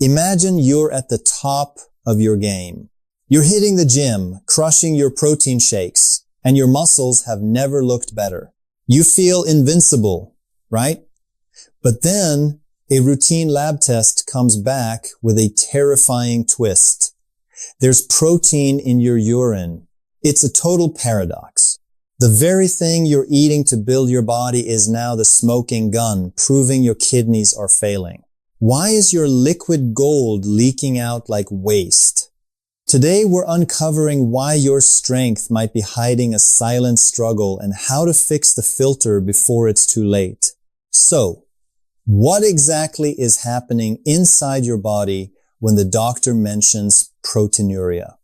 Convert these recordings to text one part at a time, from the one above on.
Imagine you're at the top of your game. You're hitting the gym, crushing your protein shakes, and your muscles have never looked better. You feel invincible, right? But then a routine lab test comes back with a terrifying twist. There's protein in your urine. It's a total paradox. The very thing you're eating to build your body is now the smoking gun, proving your kidneys are failing. Why is your liquid gold leaking out like waste? Today we're uncovering why your strength might be hiding a silent struggle and how to fix the filter before it's too late. So, what exactly is happening inside your body when the doctor mentions proteinuria?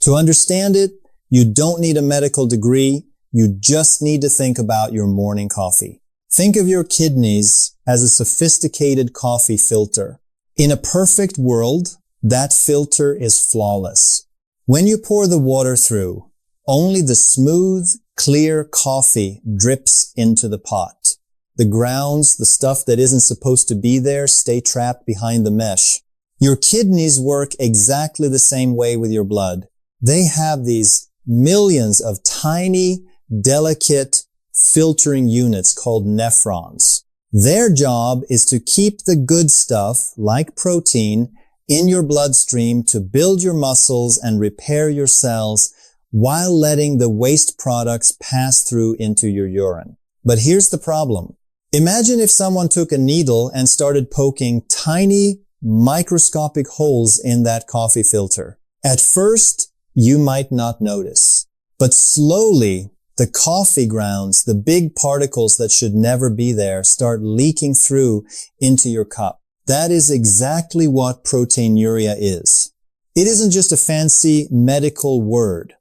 To understand it, you don't need a medical degree. You just need to think about your morning coffee. Think of your kidneys as a sophisticated coffee filter. In a perfect world, that filter is flawless. When you pour the water through, only the smooth, clear coffee drips into the pot. The grounds, the stuff that isn't supposed to be there, stay trapped behind the mesh. Your kidneys work exactly the same way with your blood. They have these millions of tiny, delicate filtering units called nephrons. Their job is to keep the good stuff, like protein, in your bloodstream to build your muscles and repair your cells while letting the waste products pass through into your urine. But here's the problem. Imagine if someone took a needle and started poking tiny, microscopic holes in that coffee filter. At first, you might not notice. But slowly, the coffee grounds, the big particles that should never be there, start leaking through into your cup. That is exactly what proteinuria is. It isn't just a fancy medical word.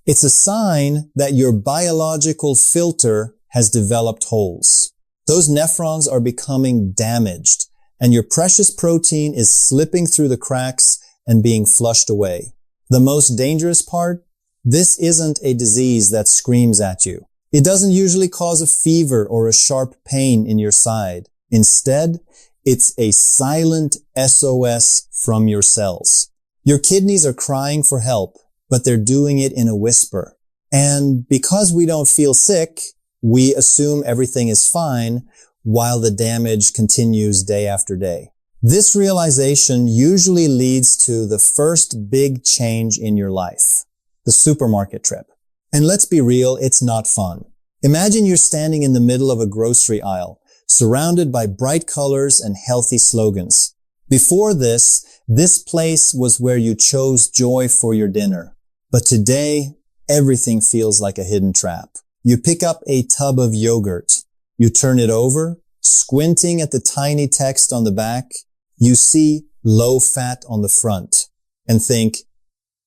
It's a sign that your biological filter has developed holes. Those nephrons are becoming damaged, and your precious protein is slipping through the cracks and being flushed away. The most dangerous part? This isn't a disease that screams at you. It doesn't usually cause a fever or a sharp pain in your side. Instead, it's a silent SOS from your cells. Your kidneys are crying for help, but they're doing it in a whisper. And because we don't feel sick, we assume everything is fine while the damage continues day after day. This realization usually leads to the first big change in your life, the supermarket trip. And let's be real, it's not fun. Imagine you're standing in the middle of a grocery aisle, surrounded by bright colors and healthy slogans. Before this place was where you chose joy for your dinner. But today, everything feels like a hidden trap. You pick up a tub of yogurt. You turn it over, squinting at the tiny text on the back. You see low fat on the front and think,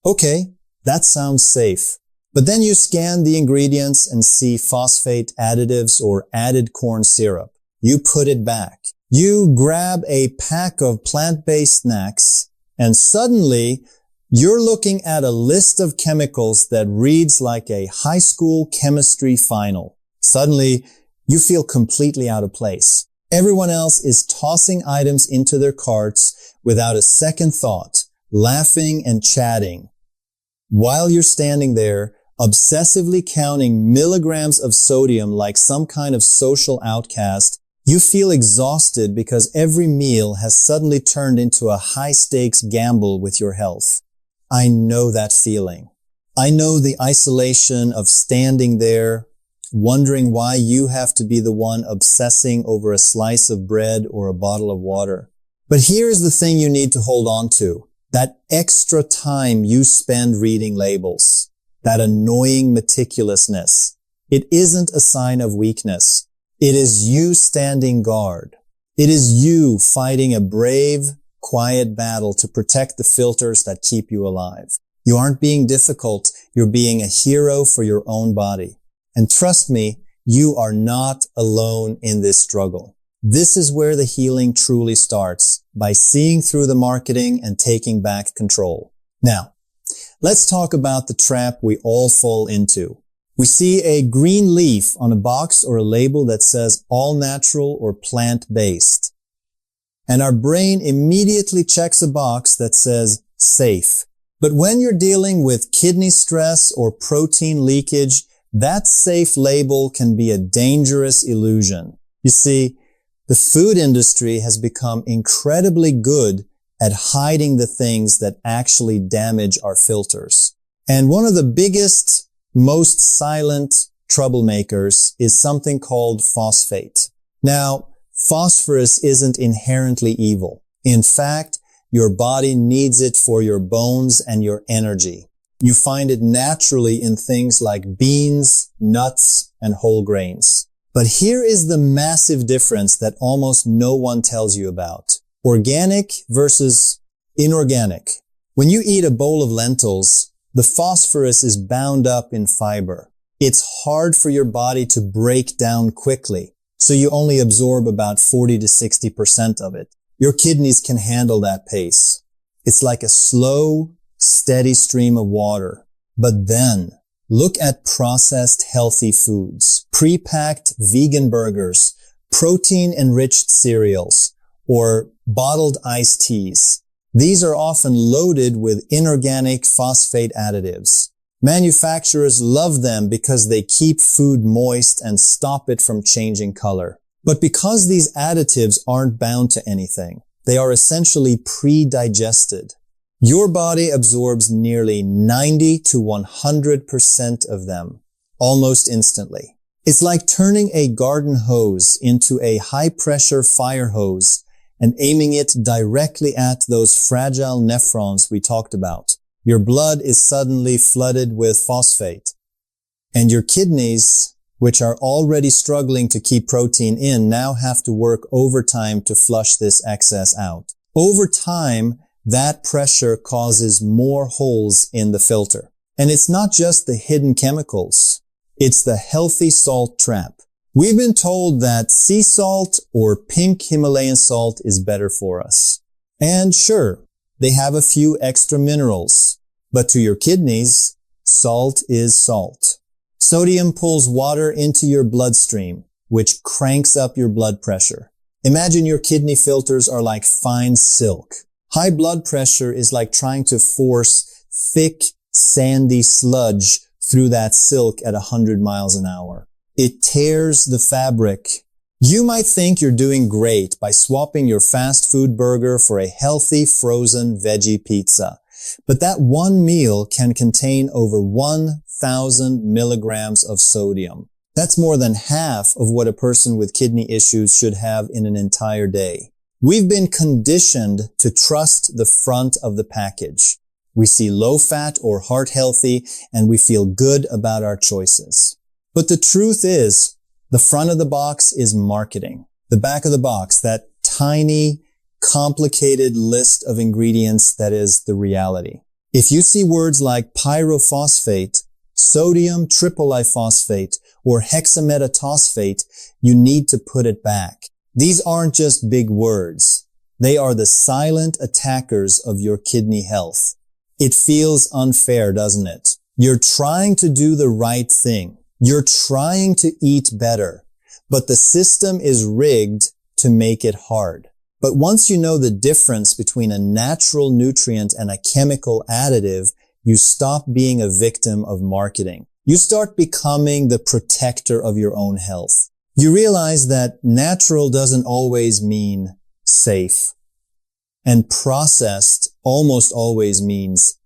okay, that sounds safe. But then you scan the ingredients and see phosphate additives or added corn syrup. You put it back. You grab a pack of plant-based snacks, and suddenly you're looking at a list of chemicals that reads like a high school chemistry final. Suddenly, you feel completely out of place. Everyone else is tossing items into their carts without a second thought, laughing and chatting. While you're standing there, obsessively counting milligrams of sodium like some kind of social outcast, you feel exhausted because every meal has suddenly turned into a high-stakes gamble with your health. I know that feeling. I know the isolation of standing there, wondering why you have to be the one obsessing over a slice of bread or a bottle of water. But here's the thing you need to hold on to. That extra time you spend reading labels. That annoying meticulousness. It isn't a sign of weakness. It is you standing guard. It is you fighting a brave, quiet battle to protect the filters that keep you alive. You aren't being difficult. You're being a hero for your own body. And trust me, you are not alone in this struggle. This is where the healing truly starts, by seeing through the marketing and taking back control. Now, let's talk about the trap we all fall into. We see a green leaf on a box or a label that says all natural or plant-based. and our brain immediately checks a box that says safe. But when you're dealing with kidney stress or protein leakage, that safe label can be a dangerous illusion. You see, the food industry has become incredibly good at hiding the things that actually damage our filters. And one of the biggest, most silent troublemakers is something called phosphate. Now, phosphorus isn't inherently evil. In fact, your body needs it for your bones and your energy. You find it naturally in things like beans, nuts, and whole grains. But here is the massive difference that almost no one tells you about. Organic versus inorganic. When you eat a bowl of lentils, the phosphorus is bound up in fiber. It's hard for your body to break down quickly, so you only absorb about 40 to 60% of it. Your kidneys can handle that pace. It's like a slow, steady stream of water. But then, look at processed healthy foods, pre-packed vegan burgers, protein-enriched cereals, or bottled iced teas. These are often loaded with inorganic phosphate additives. Manufacturers love them because they keep food moist and stop it from changing color. But because these additives aren't bound to anything, they are essentially pre-digested. Your body absorbs nearly 90 to 100% of them almost instantly. It's like turning a garden hose into a high-pressure fire hose and aiming it directly at those fragile nephrons we talked about. Your blood is suddenly flooded with phosphate. And your kidneys, which are already struggling to keep protein in, now have to work overtime to flush this excess out. Over time, that pressure causes more holes in the filter. And it's not just the hidden chemicals. It's the healthy salt trap. We've been told that sea salt or pink Himalayan salt is better for us. And sure, they have a few extra minerals. But to your kidneys, salt is salt. Sodium pulls water into your bloodstream, which cranks up your blood pressure. Imagine your kidney filters are like fine silk. High blood pressure is like trying to force thick, sandy sludge through that silk at 100 miles an hour. It tears the fabric. You might think you're doing great by swapping your fast food burger for a healthy frozen veggie pizza. But that one meal can contain over 1,000 milligrams of sodium. That's more than half of what a person with kidney issues should have in an entire day. We've been conditioned to trust the front of the package. We see low fat or heart healthy and we feel good about our choices. But the truth is, the front of the box is marketing. The back of the box, that tiny, complicated list of ingredients, that is the reality. If you see words like pyrophosphate, sodium triple-iphosphate, or hexametatophosphate, you need to put it back. These aren't just big words. They are the silent attackers of your kidney health. It feels unfair, doesn't it? You're trying to do the right thing. You're trying to eat better, but the system is rigged to make it hard. But once you know the difference between a natural nutrient and a chemical additive, you stop being a victim of marketing. You start becoming the protector of your own health. You realize that natural doesn't always mean safe, and processed almost always means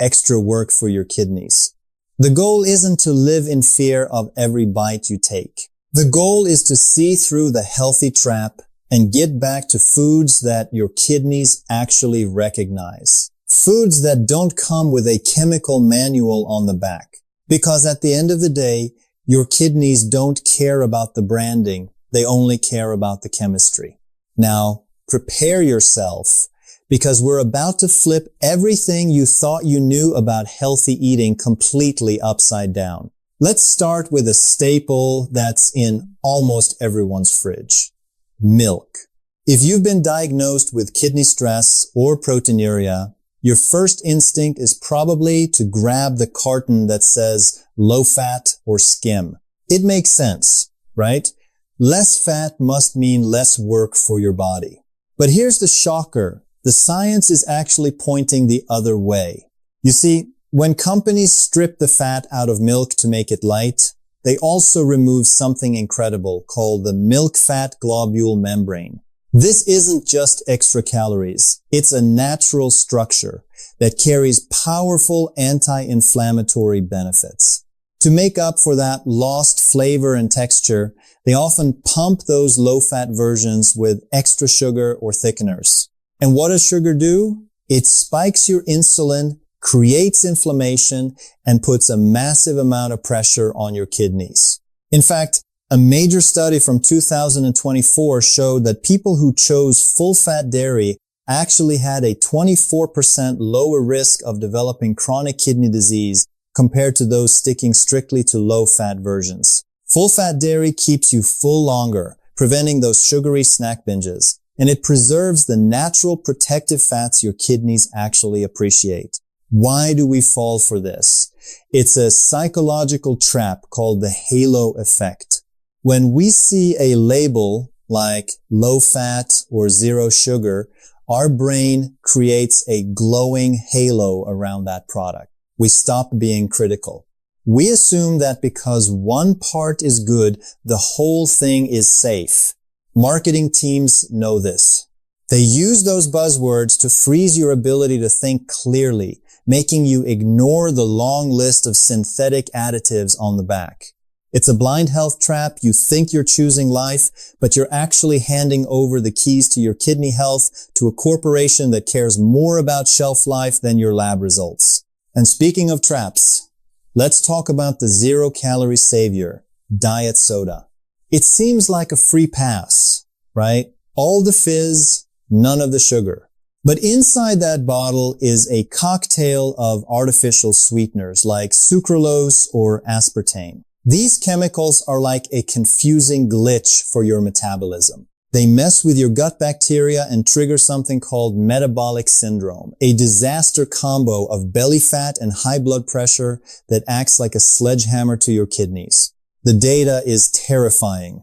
extra work for your kidneys. The goal isn't to live in fear of every bite you take. The goal is to see through the healthy trap and get back to foods that your kidneys actually recognize. Foods that don't come with a chemical manual on the back. Because at the end of the day, your kidneys don't care about the branding. They only care about the chemistry. Now, prepare yourself, because we're about to flip everything you thought you knew about healthy eating completely upside down. Let's start with a staple that's in almost everyone's fridge. Milk. If you've been diagnosed with kidney stress or proteinuria, your first instinct is probably to grab the carton that says low fat or skim. It makes sense, right? Less fat must mean less work for your body. But here's the shocker. The science is actually pointing the other way. You see, when companies strip the fat out of milk to make it light, they also remove something incredible called the milk fat globule membrane. This isn't just extra calories. It's a natural structure that carries powerful anti-inflammatory benefits. To make up for that lost flavor and texture, they often pump those low-fat versions with extra sugar or thickeners. And what does sugar do? It spikes your insulin, creates inflammation, and puts a massive amount of pressure on your kidneys. In fact, a major study from 2024 showed that people who chose full-fat dairy actually had a 24% lower risk of developing chronic kidney disease compared to those sticking strictly to low-fat versions. Full-fat dairy keeps you full longer, preventing those sugary snack binges, and it preserves the natural protective fats your kidneys actually appreciate. Why do we fall for this? It's a psychological trap called the halo effect. When we see a label like low fat or zero sugar, our brain creates a glowing halo around that product. We stop being critical. We assume that because one part is good, the whole thing is safe. Marketing teams know this. They use those buzzwords to freeze your ability to think clearly, making you ignore the long list of synthetic additives on the back. It's a blind health trap. You think you're choosing life, but you're actually handing over the keys to your kidney health to a corporation that cares more about shelf life than your lab results. And speaking of traps, let's talk about the zero-calorie savior, diet soda. It seems like a free pass, right? All the fizz, none of the sugar. But inside that bottle is a cocktail of artificial sweeteners like sucralose or aspartame. These chemicals are like a confusing glitch for your metabolism. They mess with your gut bacteria and trigger something called metabolic syndrome, a disaster combo of belly fat and high blood pressure that acts like a sledgehammer to your kidneys. The data is terrifying.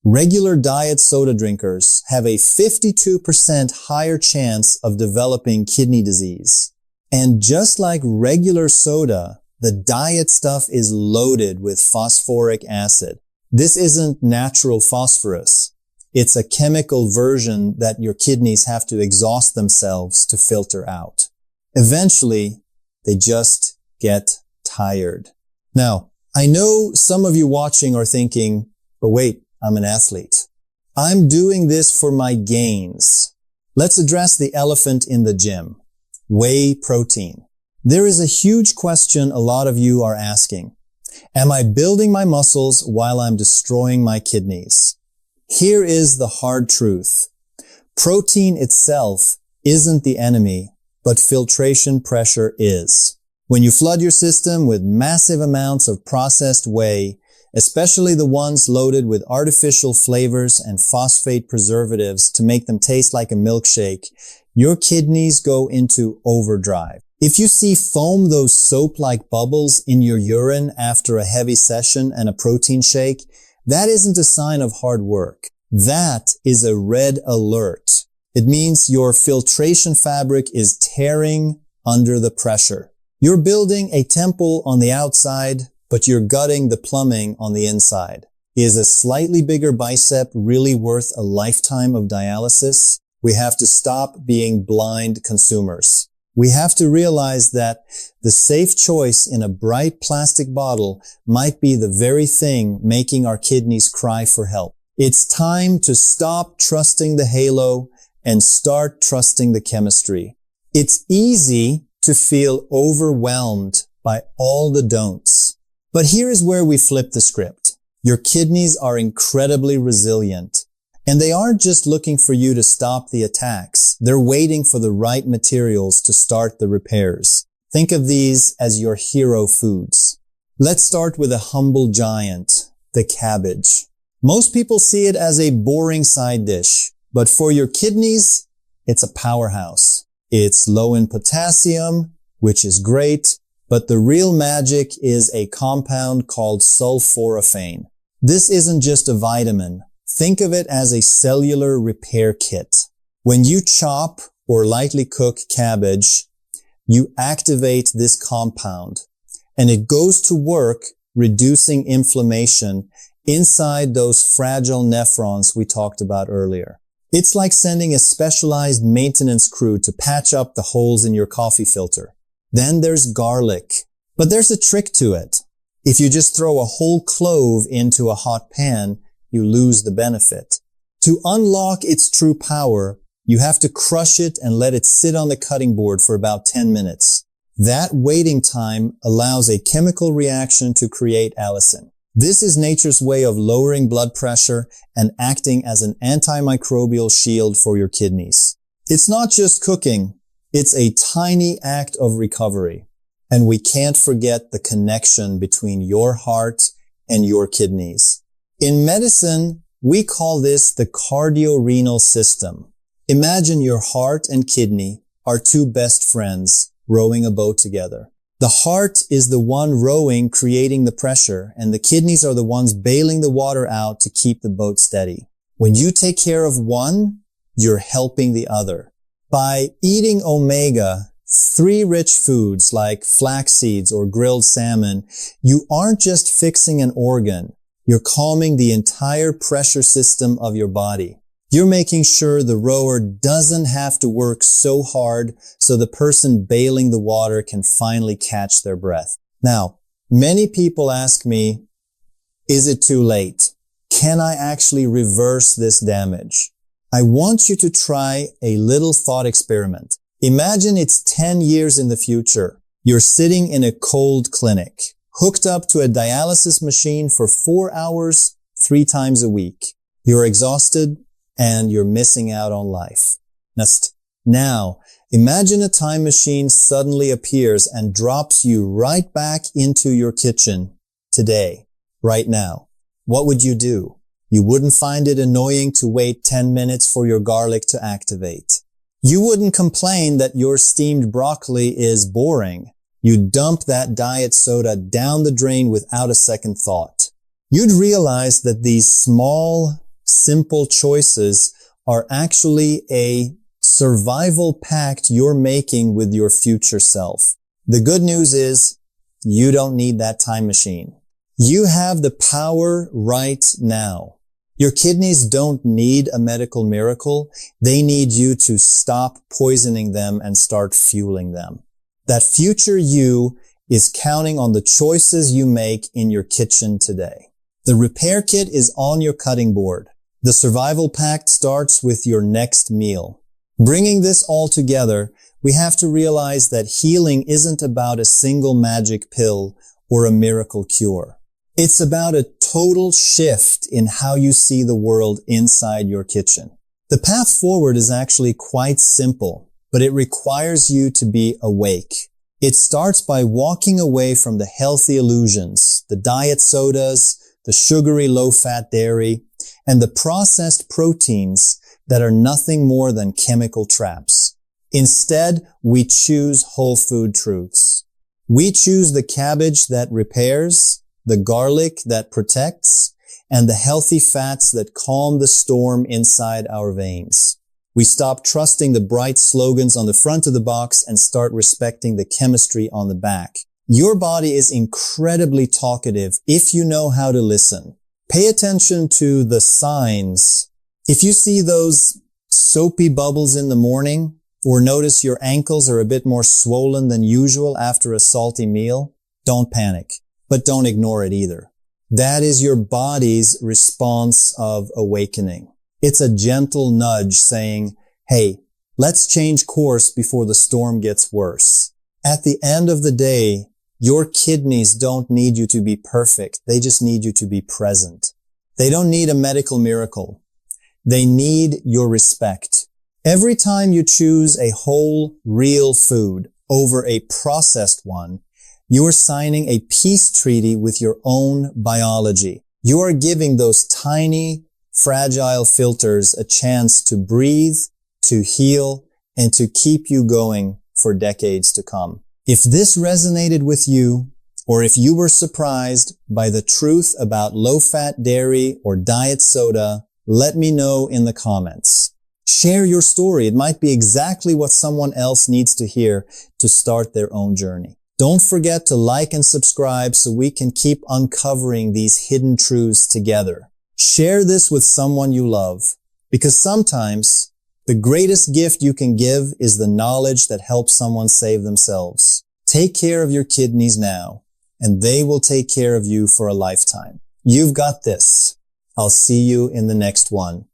Regular diet soda drinkers have a 52% higher chance of developing kidney disease. And just like regular soda, the diet stuff is loaded with phosphoric acid. This isn't natural phosphorus. It's a chemical version that your kidneys have to exhaust themselves to filter out. Eventually, they just get tired. Now, I know some of you watching are thinking, but wait, I'm an athlete. I'm doing this for my gains. Let's address the elephant in the gym. Whey protein. There is a huge question a lot of you are asking. Am I building my muscles while I'm destroying my kidneys? Here is the hard truth. Protein itself isn't the enemy, but filtration pressure is. When you flood your system with massive amounts of processed whey, especially the ones loaded with artificial flavors and phosphate preservatives to make them taste like a milkshake, your kidneys go into overdrive. If you see foam, those soap-like bubbles in your urine after a heavy session and a protein shake, that isn't a sign of hard work. That is a red alert. It means your filtration fabric is tearing under the pressure. You're building a temple on the outside, but you're gutting the plumbing on the inside. Is a slightly bigger bicep really worth a lifetime of dialysis? We have to stop being blind consumers. We have to realize that the safe choice in a bright plastic bottle might be the very thing making our kidneys cry for help. It's time to stop trusting the halo and start trusting the chemistry. It's easy to feel overwhelmed by all the don'ts. But here is where we flip the script. Your kidneys are incredibly resilient. And they aren't just looking for you to stop the attacks. They're waiting for the right materials to start the repairs. Think of these as your hero foods. Let's start with a humble giant, the cabbage. Most people see it as a boring side dish, but for your kidneys, it's a powerhouse. It's low in potassium, which is great, but the real magic is a compound called sulforaphane. This isn't just a vitamin. Think of it as a cellular repair kit. When you chop or lightly cook cabbage, you activate this compound, and it goes to work reducing inflammation inside those fragile nephrons we talked about earlier. It's like sending a specialized maintenance crew to patch up the holes in your coffee filter. Then there's garlic. But there's a trick to it. If you just throw a whole clove into a hot pan, you lose the benefit. To unlock its true power, you have to crush it and let it sit on the cutting board for about 10 minutes. That waiting time allows a chemical reaction to create allicin. This is nature's way of lowering blood pressure and acting as an antimicrobial shield for your kidneys. It's not just cooking, it's a tiny act of recovery. And we can't forget the connection between your heart and your kidneys. In medicine, we call this the cardiorenal system. Imagine your heart and kidney are two best friends rowing a boat together. The heart is the one rowing, creating the pressure, and the kidneys are the ones bailing the water out to keep the boat steady. When you take care of one, you're helping the other. By eating omega-3 rich foods like flax seeds or grilled salmon, you aren't just fixing an organ, you're calming the entire pressure system of your body. You're making sure the rower doesn't have to work so hard so the person bailing the water can finally catch their breath. Now, many people ask me, is it too late? Can I actually reverse this damage? I want you to try a little thought experiment. Imagine it's 10 years in the future. You're sitting in a cold clinic, hooked up to a dialysis machine for 4 hours, 3 times a week. You're exhausted, and you're missing out on life. Now, imagine a time machine suddenly appears and drops you right back into your kitchen today, right now. What would you do? You wouldn't find it annoying to wait 10 minutes for your garlic to activate. You wouldn't complain that your steamed broccoli is boring. You'd dump that diet soda down the drain without a second thought. You'd realize that these small, simple choices are actually a survival pact you're making with your future self. The good news is you don't need that time machine. You have the power right now. Your kidneys don't need a medical miracle. They need you to stop poisoning them and start fueling them. That future you is counting on the choices you make in your kitchen today. The repair kit is on your cutting board. The survival pact starts with your next meal. Bringing this all together, we have to realize that healing isn't about a single magic pill or a miracle cure. It's about a total shift in how you see the world inside your kitchen. The path forward is actually quite simple, but it requires you to be awake. It starts by walking away from the healthy illusions, the diet sodas, the sugary low-fat dairy, and the processed proteins that are nothing more than chemical traps. Instead, we choose whole food truths. We choose the cabbage that repairs, the garlic that protects, and the healthy fats that calm the storm inside our veins. We stop trusting the bright slogans on the front of the box and start respecting the chemistry on the back. Your body is incredibly talkative if you know how to listen. Pay attention to the signs. If you see those soapy bubbles in the morning, or notice your ankles are a bit more swollen than usual after a salty meal, don't panic, but don't ignore it either. That is your body's response of awakening. It's a gentle nudge saying, hey, let's change course before the storm gets worse. At the end of the day, your kidneys don't need you to be perfect. They just need you to be present. They don't need a medical miracle. They need your respect. Every time you choose a whole, real food over a processed one, you are signing a peace treaty with your own biology. You are giving those tiny, fragile filters a chance to breathe, to heal, and to keep you going for decades to come. If this resonated with you, or if you were surprised by the truth about low-fat dairy or diet soda, let me know in the comments. Share your story. It might be exactly what someone else needs to hear to start their own journey. Don't forget to like and subscribe so we can keep uncovering these hidden truths together. Share this with someone you love, because sometimes the greatest gift you can give is the knowledge that helps someone save themselves. Take care of your kidneys now, and they will take care of you for a lifetime. You've got this. I'll see you in the next one.